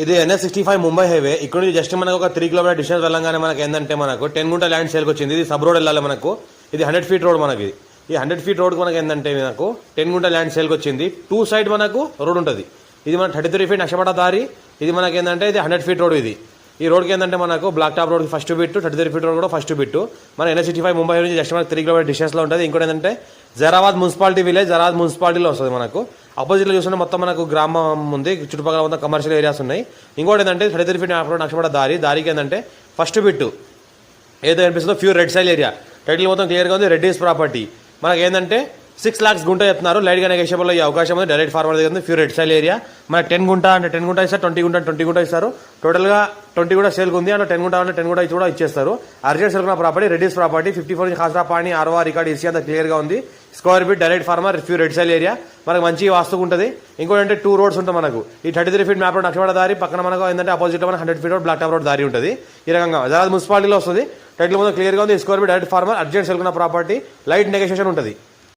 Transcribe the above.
ఇది NH65 Mumbai highway. ఇక్కడ నుంచి జస్ట్ మనకు ఒక 3 కిలోమీటర్ డిస్టెన్స్ వెళ్ళంగానే మనకి ఏంటంటే మనకు 10 గుంట ల్యాండ్ సేల్కి వచ్చింది. ఇది సబ్ రోడ్ వెళ్ళాలి మనకు. ఇది 100 ఫీట్ రోడ్ మనకి. ఈ 100 ఫీట్ రోడ్కి మనకి ఏంటంటే మనకు 10 గుంట ల్యాండ్ సేల్కి వచ్చింది. 2 సైడ్ మనకు రోడ్ ఉంటుంది. ఇది మన 33 ఫీట్ నష్టపడ దారి. ఇది మనకి ఏంటంటే ఇది 100 ఫీట్ రోడ్. ఇది ఈ రోడ్కి ఏంటంటే మనకు బ్లాక్ టాప్ రోడ్కి ఫస్ట్ బిట్, 33 ఫీట్ రోడ్ కూడా ఫస్ట్ బిట్. మన NH65 ముంబై నుంచి జస్ట్ మనకు 3 కిలోమీటర్ డిస్టెన్స్లో ఉంటుంది. ఇంకోటి ఏంటంటే జరాబాద్ మున్సిపాలిటీ విలేజ్, జరాబాద్ మున్సిపాలిటీలో వస్తుంది మనకు. ఆపోజిట్లో చూస్తుంటే మొత్తం మనకు గ్రామం ఉంది, చుట్టుపక్కల మొత్తం కమర్షియల్ ఏరియాస్ ఉన్నాయి. ఇంకోటి ఏంటంటే 33 ఫీట్ నష్టపడ దారికి ఏంటంటే ఫస్ట్ బిట్ ఏదో అనిపిస్తుందో pure red soil area. Title మొత్తం క్లియర్గా ఉంది, రెడ్డీస్ ప్రాపర్టీ. మనకి ఏంటంటే 6 lakhs గుంట చెప్తున్నారు. లైట్గా నెగోషియబుల్ అయ్యే అవకాశం ఉంది. డైరెక్ట్ ఫార్మర్ దగ్గర ఉంది, ప్యూర్ రెడ్ సైల్ ఏరియా. మనకి 10 గుంట అంటే 10 గుంట ఇస్తారు, 20 గుంట ఇస్తారు. టోటల్గా 20 కూడా సేల్కి ఉంది. అంటే 10 గుంట అంటే 10 గుంట ఇచ్చి కూడా ఇచ్చేస్తారు. అర్జెంట్ సేల్కున్న ప్రాపర్టీ రెడ్డీస్ ప్రాపర్టీ. 54 నుంచి ఖాసరా పాణి ఆర్ఓఆర్ రికార్డ్ ఇసి అంతా క్లియర్గా ఉంది. Square bit direct farmer, pure red soil area. మనకు మంచి వాస్తు ఉంటుంది. ఇంకోటి అంటే 2 రోడ్స్ ఉంటాయి మనకు. ఈ 33 ఫీట్ మ్యాప్ రోడ్ నక్షపడ దారి పక్కన మనకు ఏంటంటే ఆపోజిట్ మన 100 feet road black top road దారి ఉంటుంది. ఈ రకంగా జరాబాద్ మున్సిపాలిటీలో వస్తుంది. టైటిల్ మొత్తం క్లియర్గా ఉంది. Square bit direct farmer, urgent సేల్కున్న ప్రాపర్టీ, లైట్ నెగోషియేషన్ ఉంటుంది.